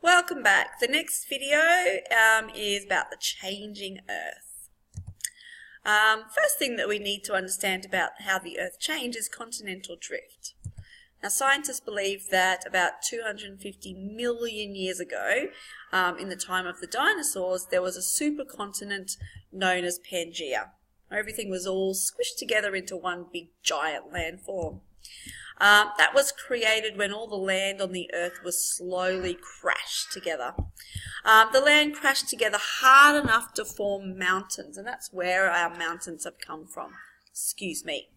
Welcome back. The next video is about the changing Earth. First thing that we need to understand about how the Earth changed is continental drift. Now, scientists believe that about 250 million years ago, in the time of the dinosaurs, there was a supercontinent known as Pangaea. Everything was all squished together into one big giant landform. That was created when all the land on the Earth was slowly crashed together. The land crashed together hard enough to form mountains, and that's where our mountains have come from. Excuse me.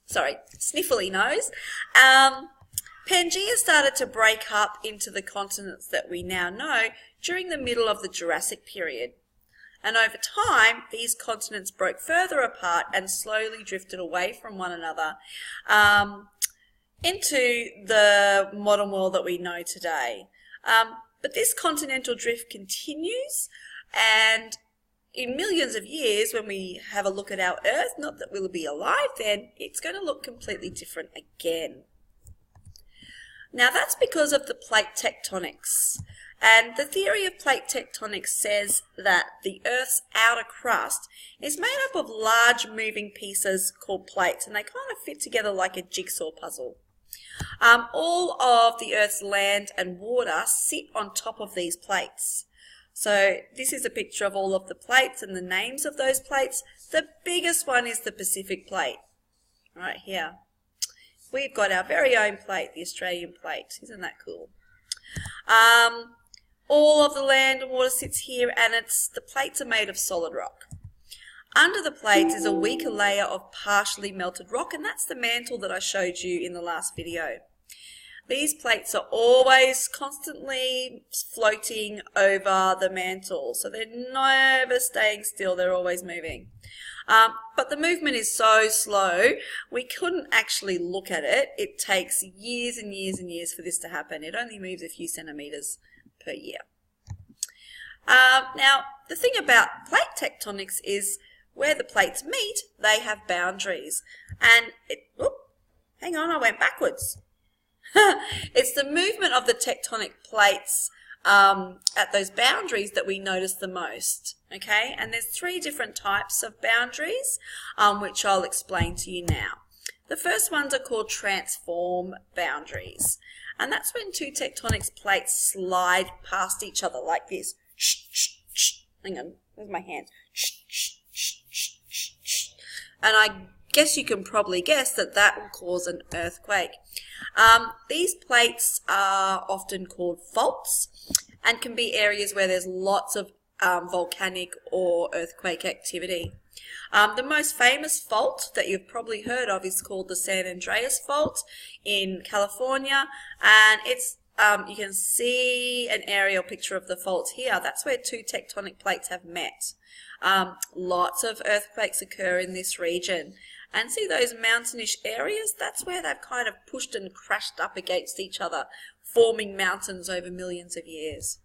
Sorry, sniffly nose. Pangaea started to break up into the continents that we now know during the middle of the Jurassic period. And over time, these continents broke further apart and slowly drifted away from one another into the modern world that we know today. But this continental drift continues, and in millions of years, when we have a look at our Earth, not that we'll be alive then, it's going to look completely different again. Now, that's because of the plate tectonics. And the theory of plate tectonics says that the Earth's outer crust is made up of large moving pieces called plates, and they kind of fit together like a jigsaw puzzle. All of the Earth's land and water sit on top of these plates. So this is a picture of all of the plates and the names of those plates. The biggest one is the Pacific plate, right here. We've got our very own plate, the Australian plate. Isn't that cool? All of the land and water sits here, and the plates are made of solid rock. Under the plates is a weaker layer of partially melted rock, and that's the mantle that I showed you in the last video. These plates are always constantly floating over the mantle, so they're never staying still, they're always moving. But the movement is so slow, we couldn't actually look at it. It takes years and years and years for this to happen. It only moves a few centimetres per year. Now, the thing about plate tectonics is where the plates meet, they have boundaries. And hang on, I went backwards. It's the movement of the tectonic plates at those boundaries that we notice the most. Okay, and there's three different types of boundaries, which I'll explain to you now. The first ones are called transform boundaries, and that's when two tectonic plates slide past each other like this. Hang on, where's my hand? And I guess you can probably guess that that will cause an earthquake. These plates are often called faults and can be areas where there's lots of volcanic or earthquake activity. The most famous fault that you've probably heard of is called the San Andreas Fault in California, and it's you can see an aerial picture of the fault here. That's where two tectonic plates have met. Lots of earthquakes occur in this region, and see those mountainish areas? That's where they've kind of pushed and crashed up against each other, forming mountains over millions of years.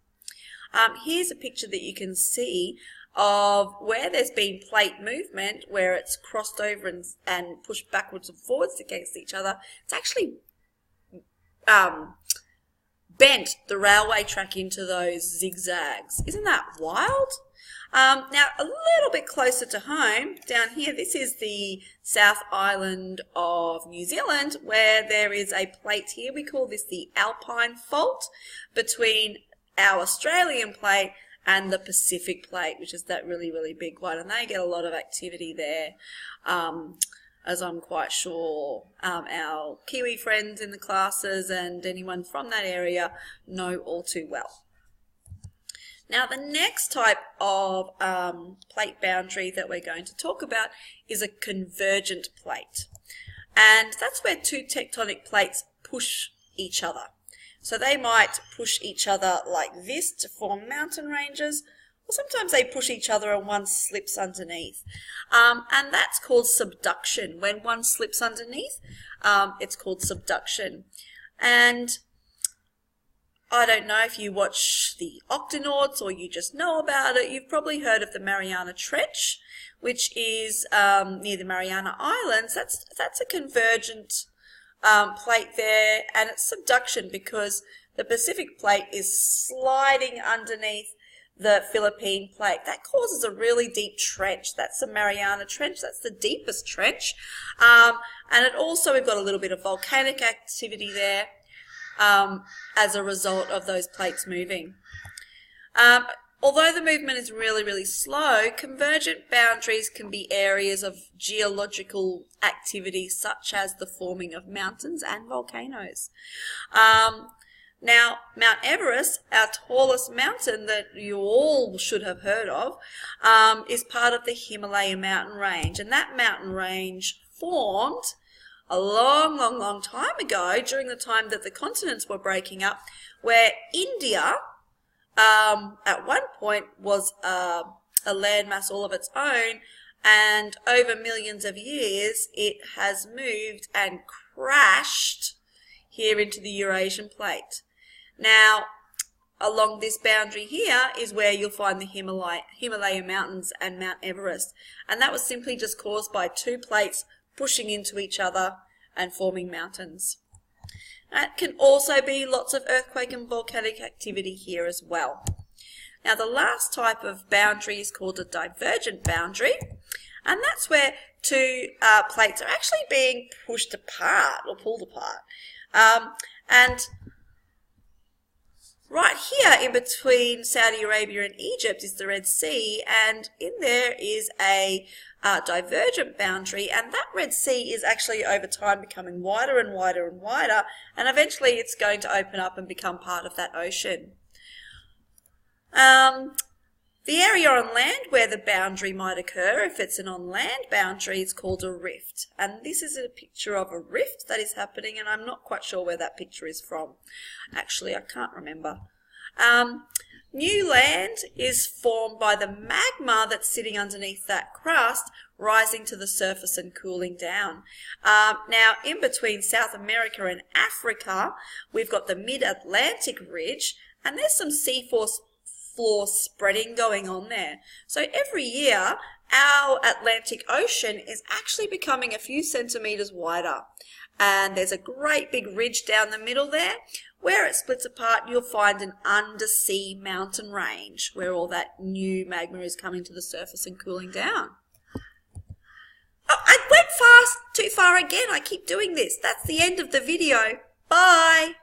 Here's a picture that you can see of where there's been plate movement, where it's crossed over and pushed backwards and forwards against each other. It's actually bent the railway track into those zigzags. Isn't that wild? Now, a little bit closer to home, down here, this is the South Island of New Zealand, where there is a plate here. We call this the Alpine Fault between our Australian plate and the Pacific plate, which is that really, really big one. And they get a lot of activity there, as I'm quite sure our Kiwi friends in the classes and anyone from that area know all too well. Now, the next type of plate boundary that we're going to talk about is a convergent plate. And that's where two tectonic plates push each other. So they might push each other like this to form mountain ranges, or sometimes they push each other and one slips underneath. And that's called subduction. When one slips underneath, it's called subduction. And I don't know if you watch the Octonauts or you just know about it. You've probably heard of the Mariana Trench, which is near the Mariana Islands. That's a convergent plate there, and it's subduction because the Pacific plate is sliding underneath the Philippine plate. That causes a really deep trench. That's the Mariana Trench. That's the deepest trench. And it also, we've got a little bit of volcanic activity there as a result of those plates moving. Although the movement is really, really slow, convergent boundaries can be areas of geological activity such as the forming of mountains and volcanoes. Now, Mount Everest, our tallest mountain that you all should have heard of, is part of the Himalaya mountain range. And that mountain range formed a long, long, long time ago during the time that the continents were breaking up, where India at one point was a landmass all of its own, and over millions of years it has moved and crashed here into the Eurasian plate. Now, along this boundary here is where you'll find the Himalaya Mountains and Mount Everest, and that was simply just caused by two plates pushing into each other and forming mountains. It can also be lots of earthquake and volcanic activity here as well. Now, the last type of boundary is called a divergent boundary, and that's where two plates are actually being pushed apart or pulled apart. And right here in between Saudi Arabia and Egypt is the Red Sea, and in there is a divergent boundary, and that Red Sea is actually over time becoming wider and wider and wider, and eventually it's going to open up and become part of that ocean. The area on land where the boundary might occur, if it's an on-land boundary, is called a rift. And this is a picture of a rift that is happening, and I'm not quite sure where that picture is from. Actually, I can't remember. New land is formed by the magma that's sitting underneath that crust, rising to the surface and cooling down. Now, in between South America and Africa, we've got the Mid-Atlantic Ridge, and there's some seafloor spreading going on there. So every year, our Atlantic Ocean is actually becoming a few centimetres wider. And there's a great big ridge down the middle there. Where it splits apart, you'll find an undersea mountain range where all that new magma is coming to the surface and cooling down. Oh, I went too far again. I keep doing this. That's the end of the video. Bye.